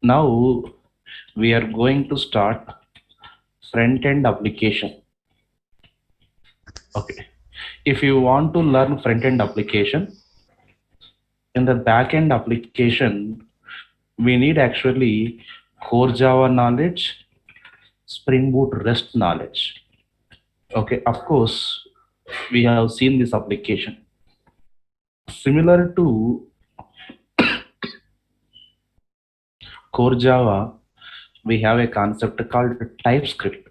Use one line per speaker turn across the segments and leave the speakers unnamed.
Now we are going to start front-end application. Okay. If you want to learn front-end application, in the back-end application, we need actually core Java knowledge, Spring Boot REST knowledge. Okay, of course, we have seen this application. Similar to core Java, we have a concept called TypeScript.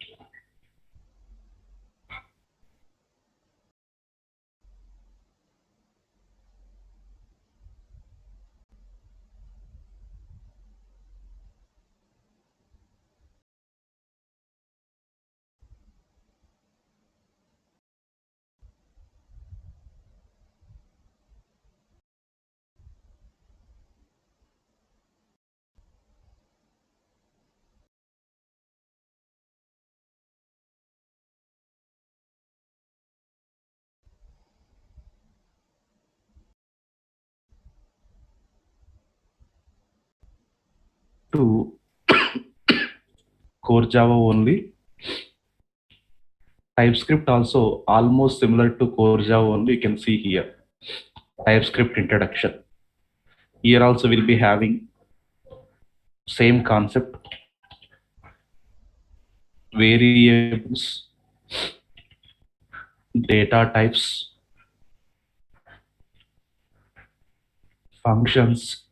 To core Java only. TypeScript also almost similar to core Java only. You can see here TypeScript introduction. Here also we'll be having same concept, variables, data types, functions,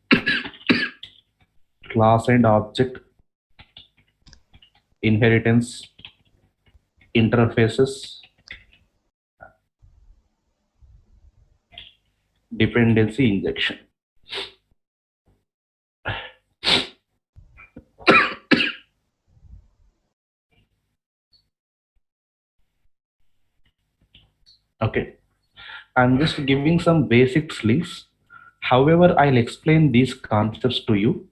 class and object, inheritance, interfaces, dependency injection. Okay, I'm just giving some basics links. However, I'll explain these concepts to you.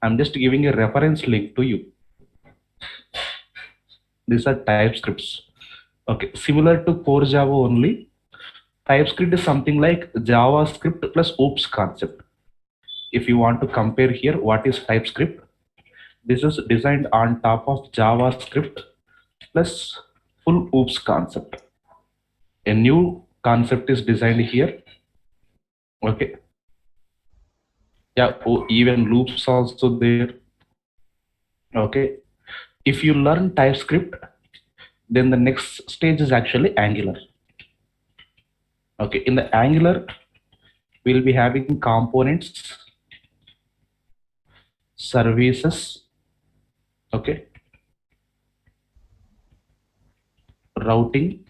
I'm just giving a reference link to you. These are TypeScripts. Okay, similar to core Java only. TypeScript is something like JavaScript plus OOPS concept. If you want to compare here, what is TypeScript? This is designed on top of JavaScript plus full OOPS concept. A new concept is designed here. Okay. Yeah, oh, even loops also there. Okay. If you learn TypeScript, then the next stage is actually Angular. Okay. In the Angular, we'll be having components, services, okay, routing,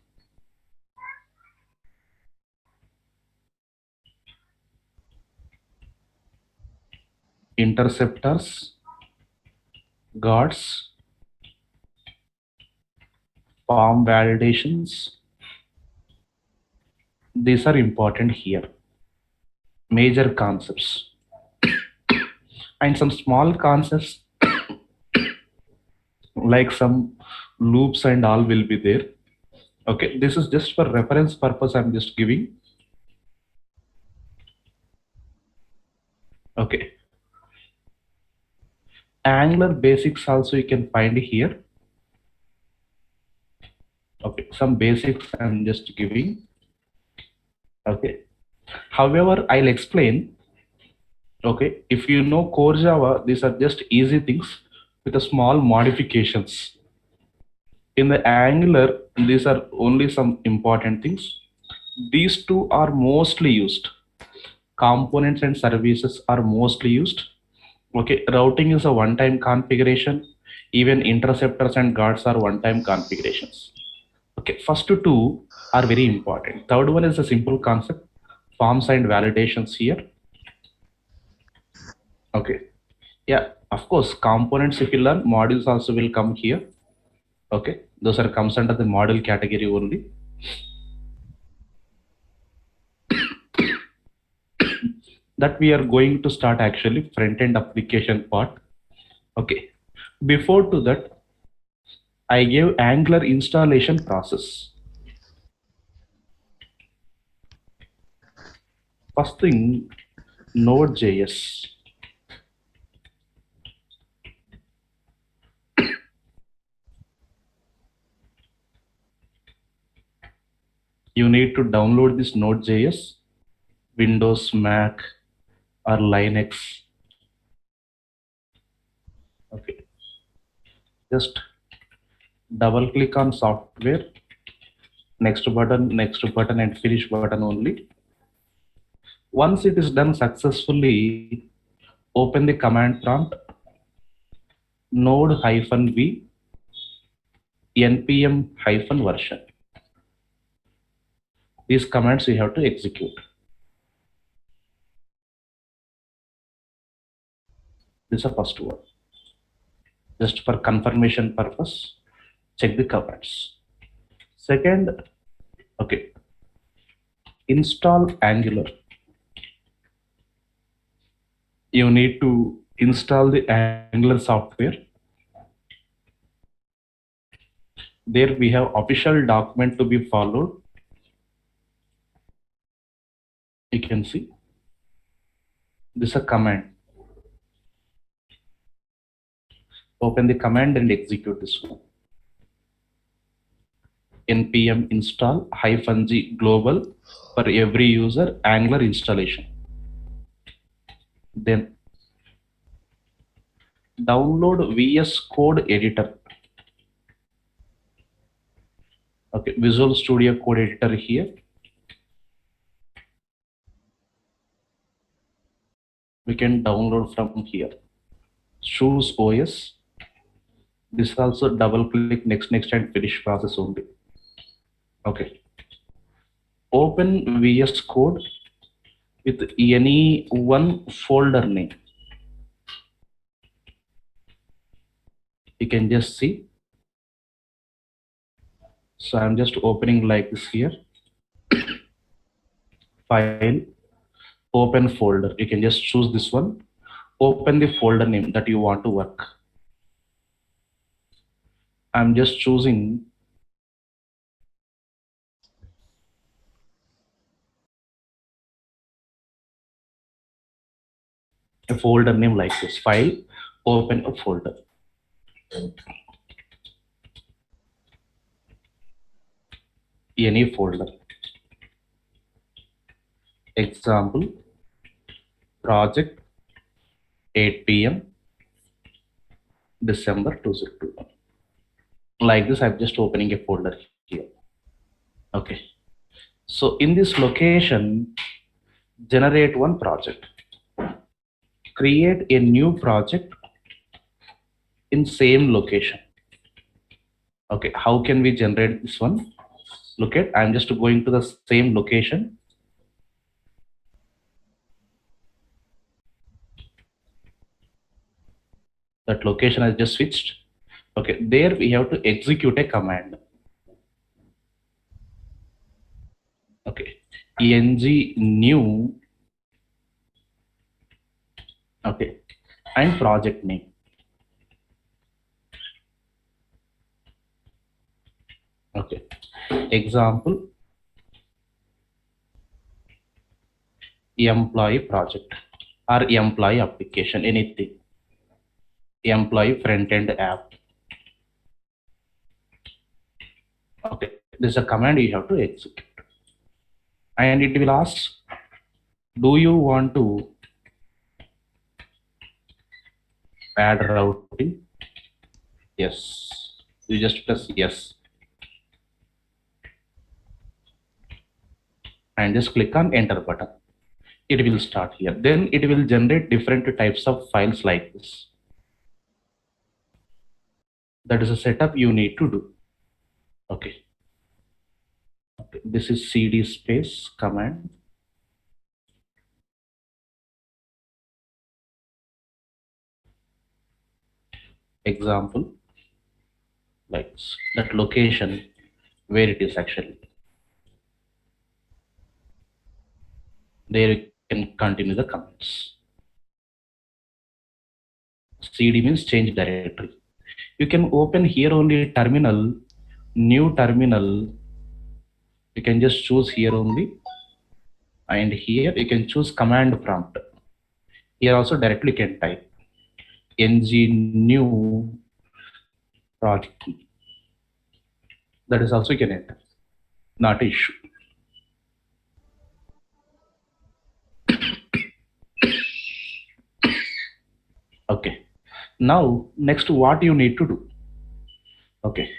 interceptors, guards, form validations. These are important here. Major concepts and some small concepts like some loops and all will be there. Okay, this is just for reference purpose. I'm just giving. Okay. Angular basics also you can find here. Okay, some basics I'm just giving. Okay. However, I'll explain. Okay, if you know core Java, these are just easy things with a small modifications. In the Angular, these are only some important things. These two are mostly used. Components and services are mostly used. Okay, routing is a one-time configuration. Even interceptors and guards are one-time configurations. Okay, first two are very important. Third one is a simple concept, forms and validations here. Okay, yeah, of course, components if you learn, modules also will come here. Okay, those are comes under the module category only. That we are going to start actually front-end application part. Okay, before to that, I gave Angular installation process. First thing, Node.js. You need to download this Node.js, Windows, Mac, or Linux. Okay, just double click on software, next button, and finish button only. Once it is done successfully, open the command prompt node-v npm-version. These commands you have to execute. This is the first one. Just for confirmation purpose, check the commands. Second, okay, install Angular. You need to install the Angular software. There we have official document to be followed. You can see this is a command. Open the command and execute this one. npm install -g global for every user Angular installation. Then download VS Code editor. Okay, Visual Studio Code editor here. We can download from here. Choose OS. This also double click next and finish process only. Okay. Open VS Code with any one folder name. You can just see. So I'm just opening like this here. File, open folder. You can just choose this one. Open the folder name that you want to work. I'm just choosing a folder name like this. File, open a folder. Any folder. Example, project 8 p.m. December 2021. Like this, I'm just opening a folder here. Okay. So in this location, generate one project. Create a new project in same location. Okay, how can we generate this one? Look at, I'm just going to the same location. That location has just switched. Okay, there we have to execute a command. Okay, eng new, okay, and project name. Okay, example, employee project or employee application, anything. Employee front-end app. Okay, this is a command you have to execute. And it will ask, do you want to add routing? Yes. You just press yes. And just click on enter button. It will start here. Then it will generate different types of files like this. That is a setup you need to do. Okay. Okay. This is cd space command. Example, like that location where it is actually. There you can continue the comments. cd means change directory. You can open here only terminal, new terminal. You can just choose here only. And here you can choose command prompt. Here also directly can type ng new project key. That is also you can enter. Not issue. Now, next, what you need to do? Okay,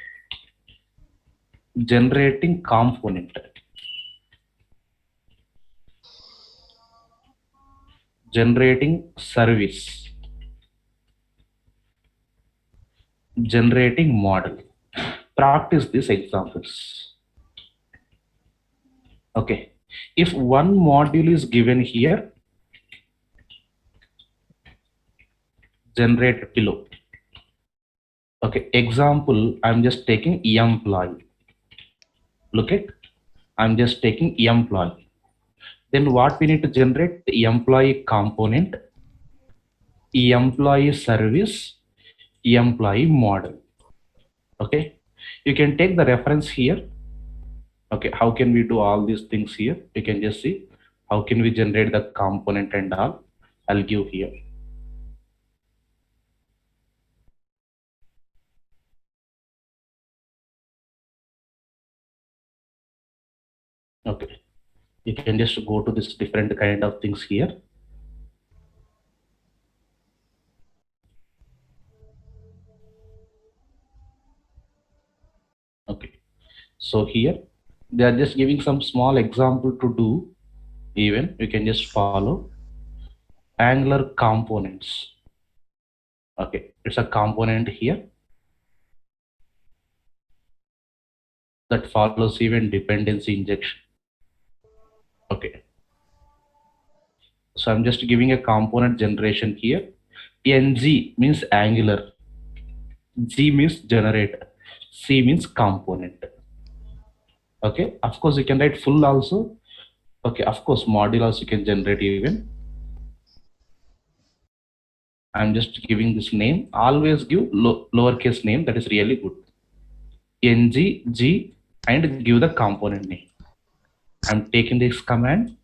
generating component, generating service, generating model. Practice these examples. Okay, if one module is given here, generate below. Okay, example, I'm just taking employee. Look at, I'm just taking employee. Then what we need to generate? The employee component, employee service, employee model. Okay, you can take the reference here. Okay, how can we do all these things here? You can just see how can we generate the component and all. I'll give here. Okay, you can just go to this different kind of things here. Okay, so here they are just giving some small example to do. Even you can just follow Angular components. Okay, it's a component here that follows even dependency injection. Okay, so I'm just giving a component generation here. Ng means Angular, G means generator, C means component. Okay, of course you can write full also. Okay, of course module also you can generate even. I'm just giving this name. Always give lowercase name. That is really good. Ng, G, and give the component name. I'm taking this command.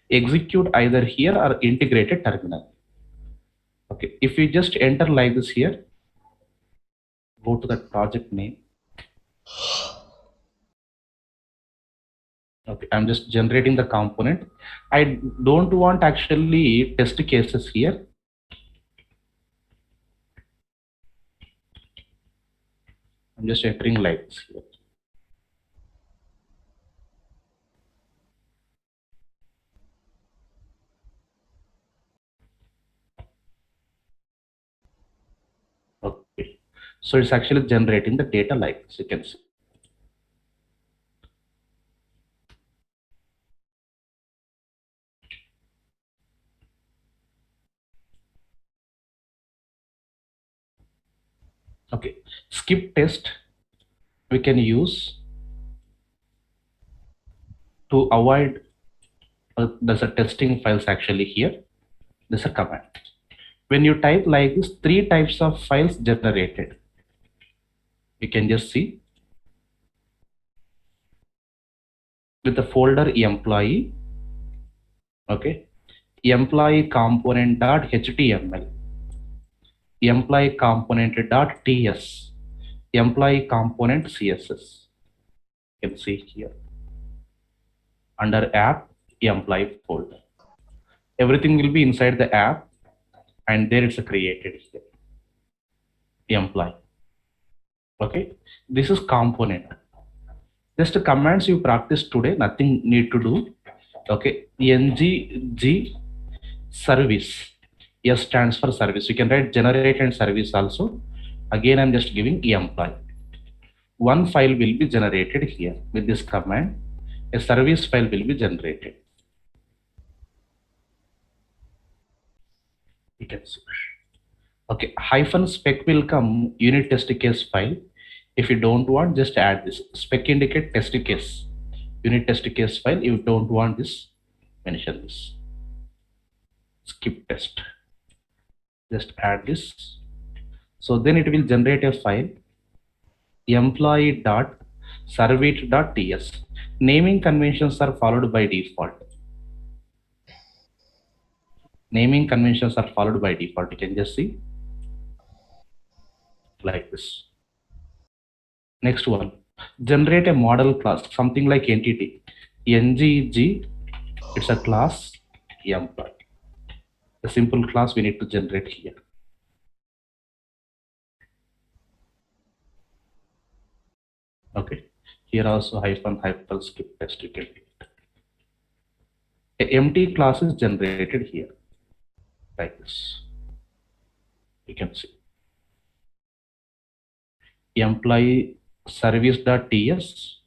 Execute either here or integrated terminal. Okay, if you just enter like this here, go to the project name. Okay, I'm just generating the component. I don't want actually test cases here. I'm just entering like this here. Okay, so it's actually generating the data like this, you can see. Okay, skip test we can use to avoid there's a testing files actually here. There's a command. When you type like this, 3 types of files generated. You can just see with the folder employee. Okay, employee component dot html, employee component dot ts, employee component css. You can see here under app employee folder. Everything will be inside the app, and there it's created here. Employee. Okay, this is component. Just the commands you practice today, nothing need to do. Okay, ng service. S stands for service. You can write generate and service also. Again, I'm just giving employee. One file will be generated here with this command. A service file will be generated. You can see. Okay, hyphen spec will come unit test case file. If you don't want, just add this spec indicate test case. Unit test case file. If you don't want this, mention this. Skip test. Just add this. So then it will generate a file employee.service.ts. Naming conventions are followed by default. Naming conventions are followed by default. You can just see like this. Next one, generate a model class, something like entity. NGG, it's a class employee. A simple class we need to generate here. Okay, here also hyphen hyphen skip test you can do it. A empty class is generated here like this. You can see employee service.ts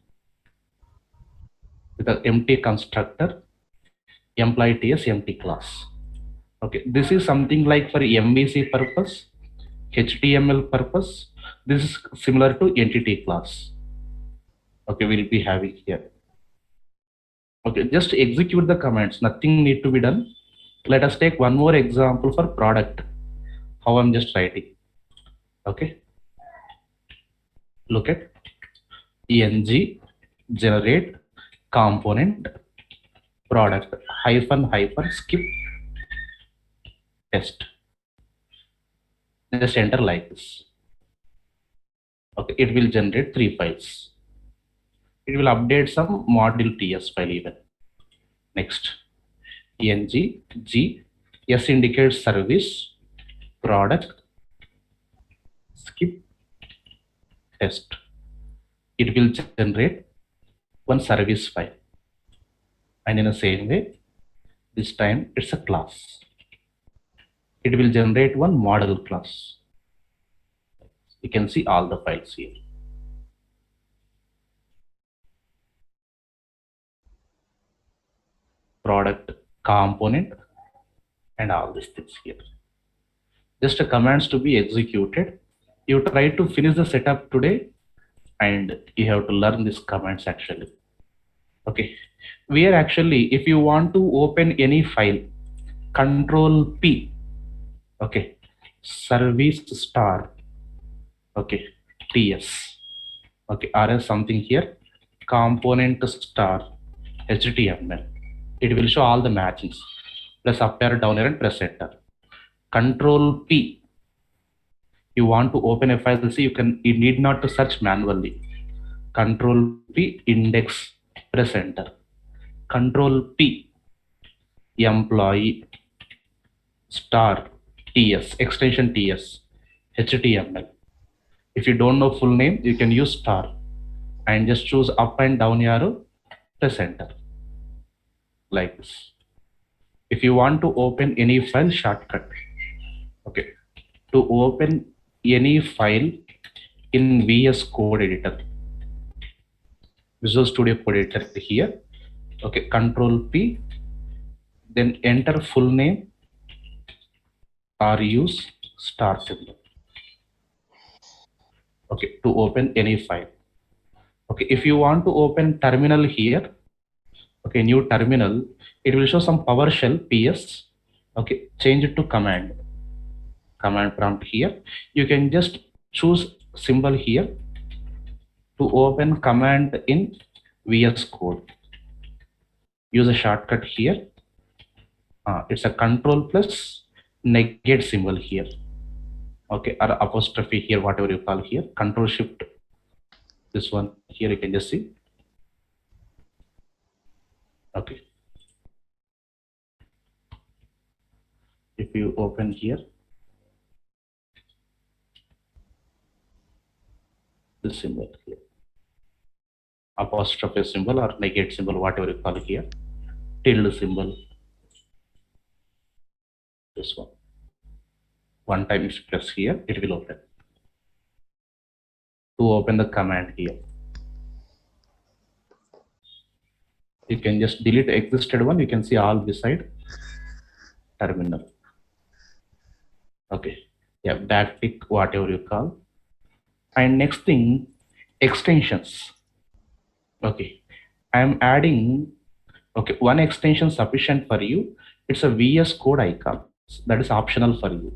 with an empty constructor, employee ts empty class. Okay, this is something like for MVC purpose, HTML purpose. This is similar to entity class. Okay, we'll be having here. Okay, just execute the commands. Nothing need to be done. Let us take one more example for product. How I'm just writing. Okay, look at eng generate component product hyphen hyphen skip test. Just enter like this. Okay, it will generate 3 files. It will update some module ts file even. Next, eng g s indicates service product skip test. It will generate one service file. And in the same way, this time it's a class. It will generate one model class. You can see all the files here. Product, component, and all these things here. Just a commands to be executed. You try to finish the setup today and you have to learn these commands actually. Okay. We are actually, if you want to open any file, control P. Okay. Service star. Okay. TS. Okay. RS something here. Component star HTML. It will show all the matchings. Press up arrow, down arrow, and press enter. Control P. You want to open a file, see you need not to search manually. Control P index, press enter. Control P employee star TS extension TS HTML. If you don't know full name, you can use star and just choose up and down arrow, press enter like this. If you want to open any file, shortcut. Okay, to open any file in VS Code editor, Visual Studio Code editor here. Okay, control P, then enter full name or use star symbol. Okay, to open any file. Okay, if you want to open terminal here, okay, new terminal, it will show some PowerShell PS. Okay, change it to command prompt here. You can just choose symbol here to open command in VS Code. Use a shortcut here. It's a control plus negate symbol here. Okay, or apostrophe here, whatever you call here. Control shift. This one here you can just see. Okay. If you open here, this symbol here, apostrophe symbol or negate symbol, whatever you call here, tilde symbol, this one. One time if you press here, it will open. To open the command here, you can just delete existed one. You can see all beside terminal. Okay, yeah, backtick, whatever you call. And next thing, extensions. Okay, I am adding, okay, one extension sufficient for you. It's a VS Code icon. That is optional for you.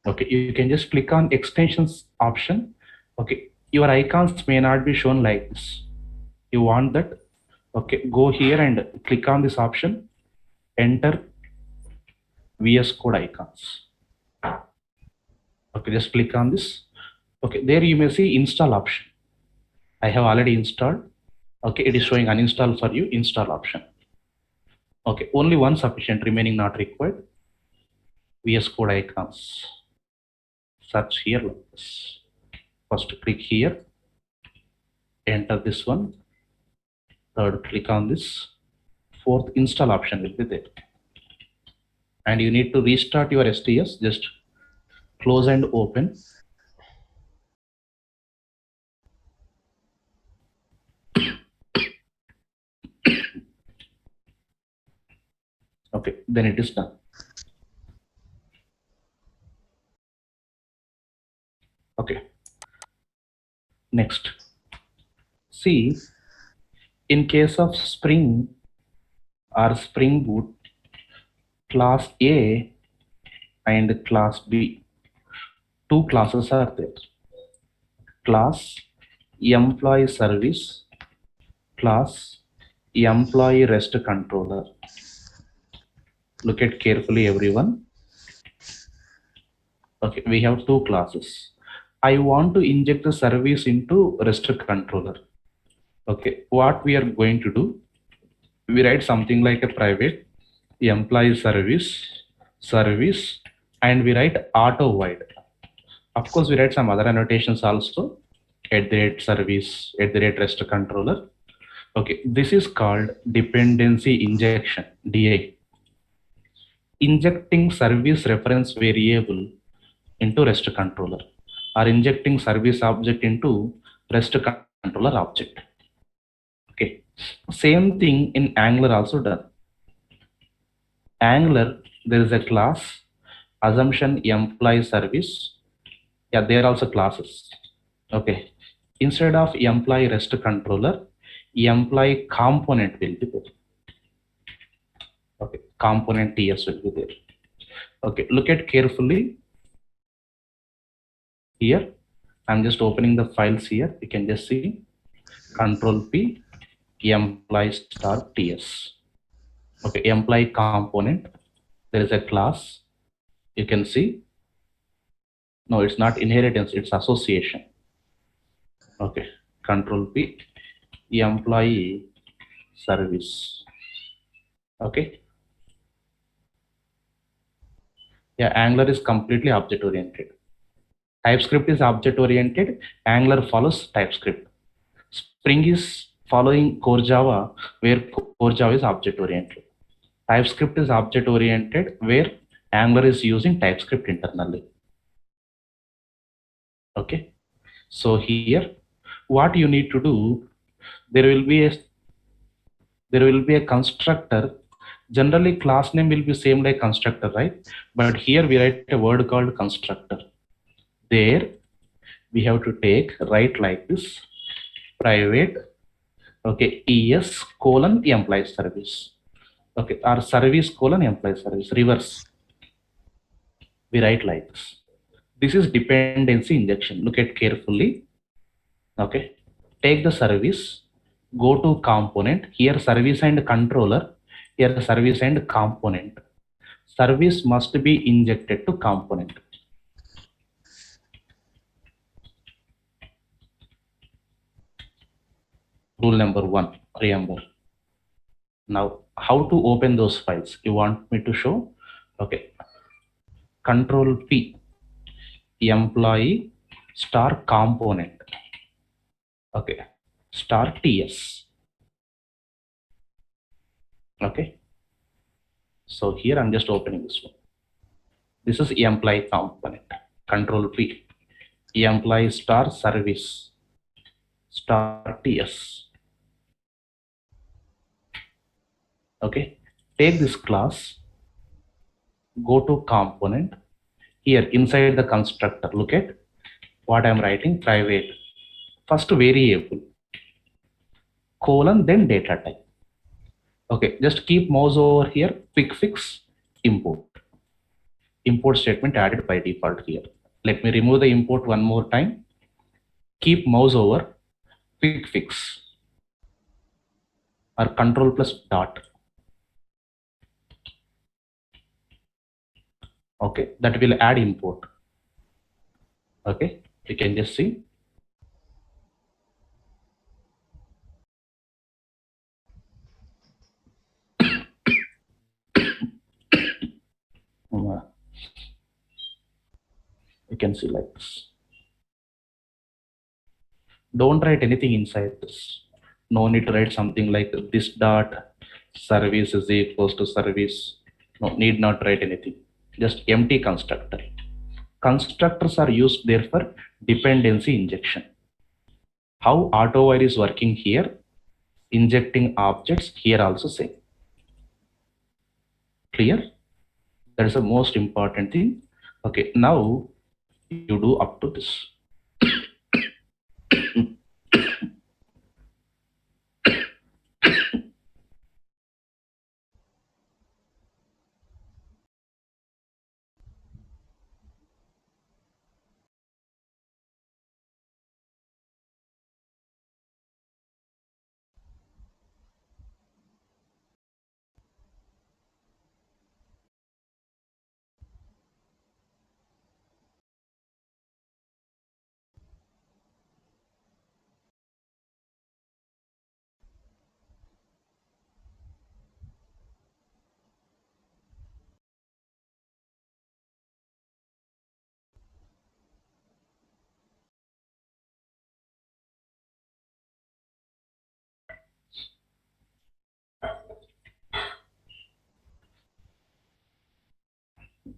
Okay, you can just click on extensions option. Okay, your icons may not be shown like this. You want that? Okay, go here and click on this option, enter VS Code icons. Okay, just click on this. Okay, there you may see install option. I have already installed. Okay, it is showing uninstall for you, install option. Okay, only one sufficient, remaining not required. VS Code icons. Search here like this. First click here, enter this one. Third, click on this. Fourth, install option will be there. And you need to restart your STS, just close and open. Okay, then it is done. Okay, next. See, in case of Spring or Spring Boot, class A and class B, two classes are there. Class employee service, class employee rest controller. Look at carefully, everyone. Okay, we have two classes. I want to inject the service into rest controller. Okay, what we are going to do, we write something like a private employee service, and we write auto void. Of course, we write some other annotations also, @service, @rest controller. Okay, this is called dependency injection, DI. Injecting service reference variable into rest controller, or injecting service object into rest controller object. Okay, same thing in Angular also done. Angular, there is a class assumption employee service. Yeah, there are also classes. Okay, instead of employee rest controller, employee component will be there. Okay, component TS will be there. Okay, look at carefully here. I'm just opening the files here. You can just see Control P, employee star TS. Okay, employee component. There is a class. You can see. No, it's not inheritance, it's association. Okay, Control P, employee service. Okay. Yeah, Angular is completely object oriented. TypeScript is object oriented. Angular follows TypeScript. Spring is following core Java, where core Java is object oriented. TypeScript is object oriented, where Angular is using TypeScript internally. Okay. So here, what you need to do, there will be a constructor. Generally, class name will be same like constructor, right? But here we write a word called constructor. There we have to write like this, private, okay, ES colon employee service. Okay, or service colon employee service, reverse. We write like this. This is dependency injection. Look at carefully. Okay, take the service, go to component. Here service and controller. Here service and component. Service must be injected to component. Rule number 1, remember. Now, how to open those files? You want me to show? Okay. Control P, employee star component. Okay. Star TS. Okay. So here I'm just opening this one. This is employee component. Control P, employee star service star TS. Okay. Take this class, go to component. Here inside the constructor, look at what I'm writing, private. First variable, colon, then data type. Okay, just keep mouse over here, quick fix, import. Import statement added by default here. Let me remove the import one more time. Keep mouse over, quick fix, or control plus dot. Okay, that will add import. Okay, you can just see. uh, you can see like this. Don't write anything inside this. No need to write something like this dot service is equals to service. No need not write anything. Just empty constructor. Constructors are used there for dependency injection. How AutoWire is working here, injecting objects here also same. Clear? That is the most important thing. Okay, now you do up to this.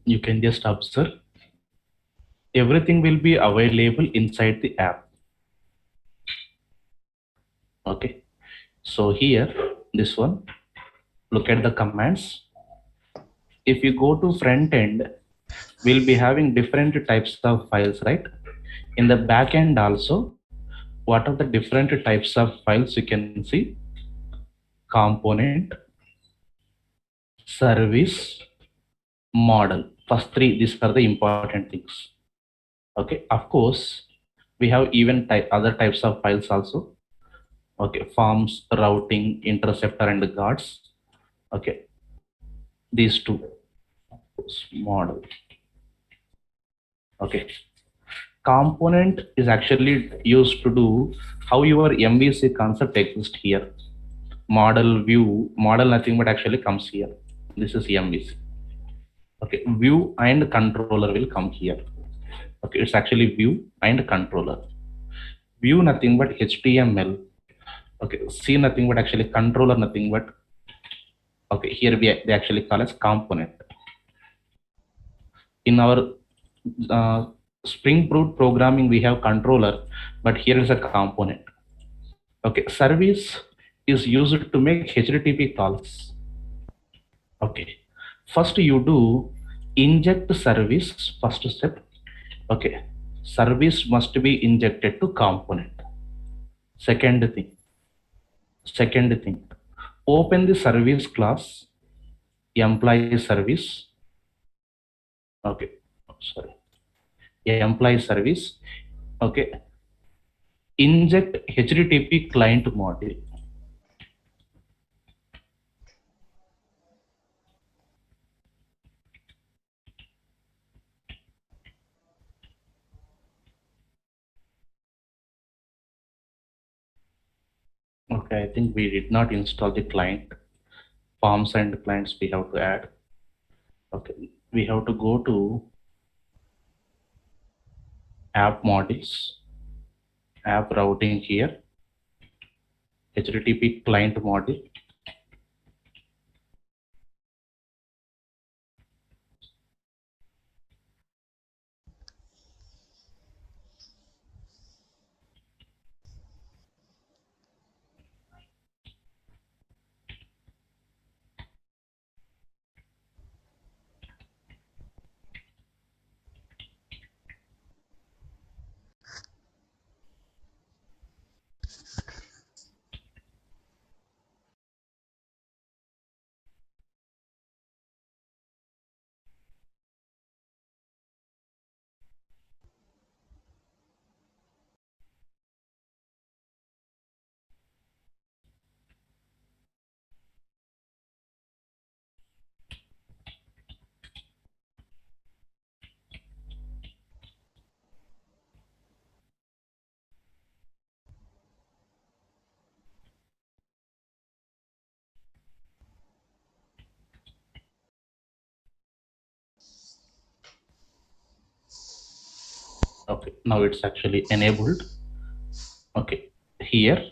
You can just observe everything will be available inside the app. Okay, so here this one, look at the commands. If you go to front end, we'll be having different types of files, right? In the back end also, what are the different types of files? You can see component, service, model. First three, these are the important things. Okay, of course, we have even other types of files also. Okay, forms, routing, interceptor, and guards. Okay, these two model. Okay, component is actually used to do how your MVC concept exists here. Model view, model nothing but actually comes here. This is MVC. Okay, view and controller will come here. Okay, it's actually view and controller. View nothing but HTML. Okay, see nothing but actually controller nothing but, okay, here they actually call as component. In our Spring Boot programming, we have controller, but here is a component. Okay, service is used to make HTTP calls. Okay, first you do inject service, first step. Okay, service must be injected to component. Second thing, second thing, open the service class, employee service. Okay, sorry, employee service. Okay, inject HTTP client module. Okay, I think we did not install the client. Forms and clients we have to add. Okay, we have to go to app modules, app routing here, HTTP client module. Okay, now it's actually enabled. Okay, here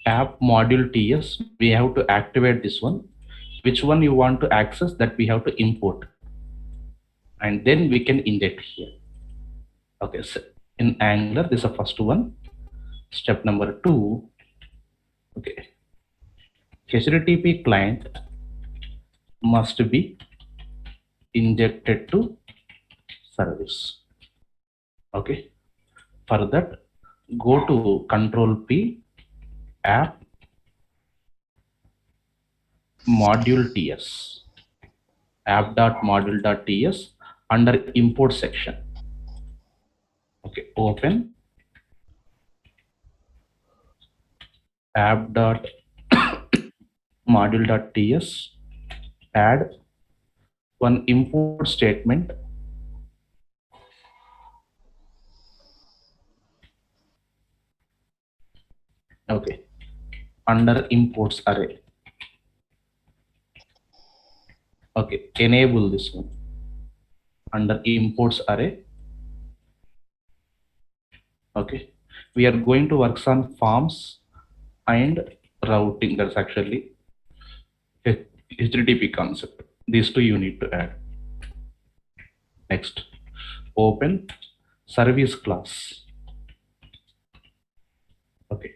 app module TS, we have to activate this one. Which one you want to access, that we have to import, and then we can inject here. Okay, so in Angular, this is the first one. Step number 2, okay, HTTP client must be injected to service. Okay, for that, go to Control P, app module TS, app.module.ts, under import section. Okay, open app.module.ts, add one import statement. Okay, under imports array. Okay, enable this one under imports array. Okay, we are going to work on forms and routing. That's actually HTTP concept. These two you need to add. Next, open service class. Okay,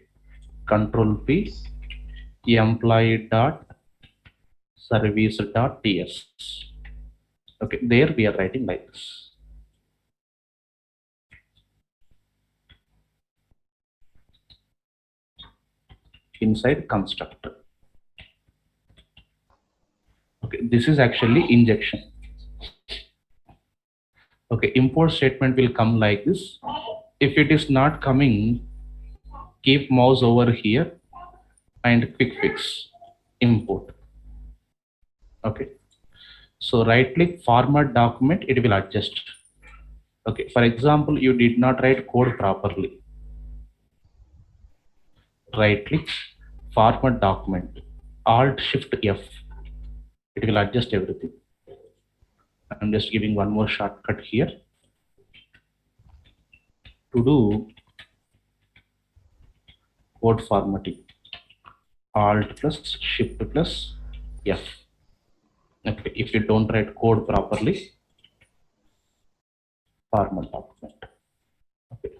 Control P, employee dot service dot ts. Okay, there we are writing like this. Inside constructor. Okay, this is actually injection. Okay, import statement will come like this. If it is not coming, keep mouse over here and quick fix import. Okay, so right click format document, it will adjust. Okay, for example, you did not write code properly. Right click format document, alt shift F, it will adjust everything. I'm just giving one more shortcut here to do code formatting, alt plus shift plus F. Okay, if you don't write code properly, format document. Okay.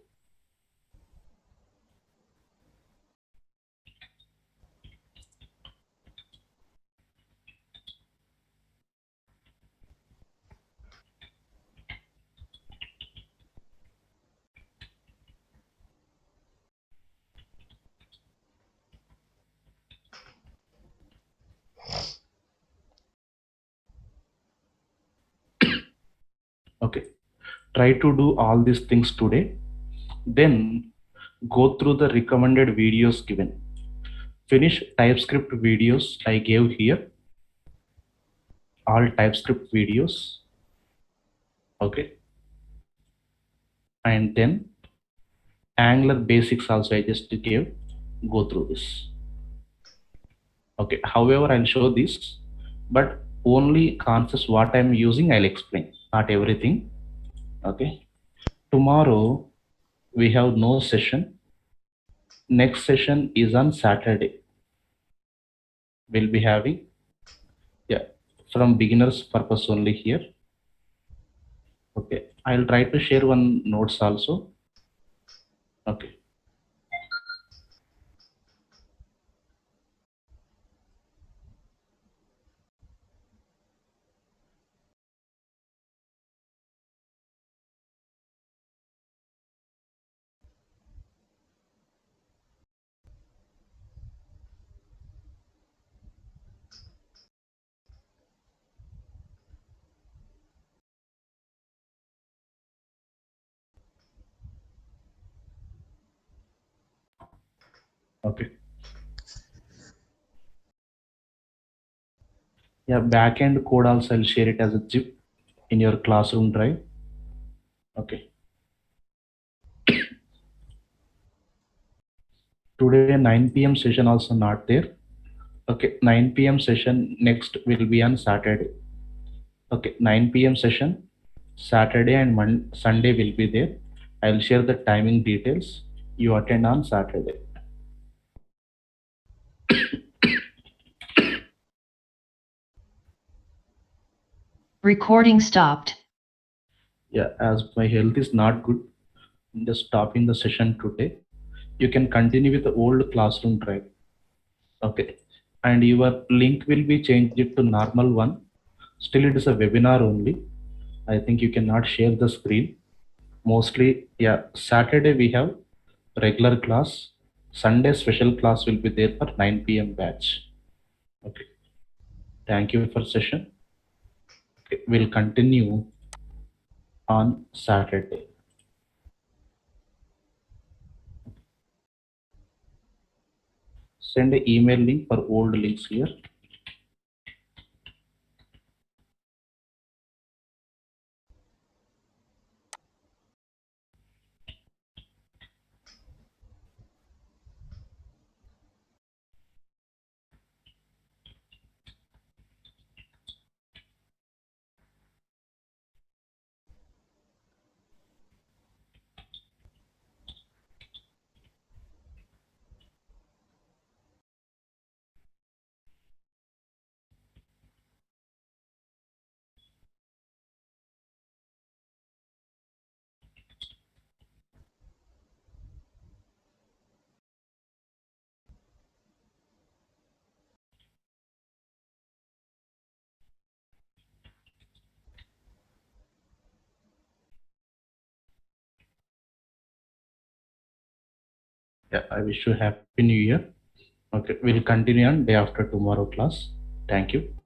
Okay, try to do all these things today, then go through the recommended videos given. Finish TypeScript videos I gave here, all TypeScript videos. Okay, and then Angular basics also I just gave, go through this. Okay, however, I'll show this, but only concepts what I'm using I'll explain, not everything. Okay, tomorrow we have no session. Next session is on Saturday. We'll be having, yeah, from beginners purpose only here. Okay, I'll try to share one notes also. Okay. Okay. Yeah, backend code also I'll share it as a zip in your classroom drive. Okay. Today 9 p.m. session also not there. Okay, 9 p.m. session next will be on Saturday. Okay, 9 p.m. session Saturday and Sunday will be there. I'll share the timing details. You attend on Saturday.
Recording stopped.
Yeah, as my health is not good, I'm just stopping the session today. You can continue with the old classroom drive. Okay. And your link will be changed to normal one. Still, it is a webinar only. I think you cannot share the screen. Mostly, yeah, Saturday we have regular class. Sunday special class will be there for 9 p.m. batch. Okay. Thank you for session. Okay. We'll continue on Saturday. Send an email link for old links here. Yeah, I wish you happy new year. Okay, we'll continue on day after tomorrow class. Thank you.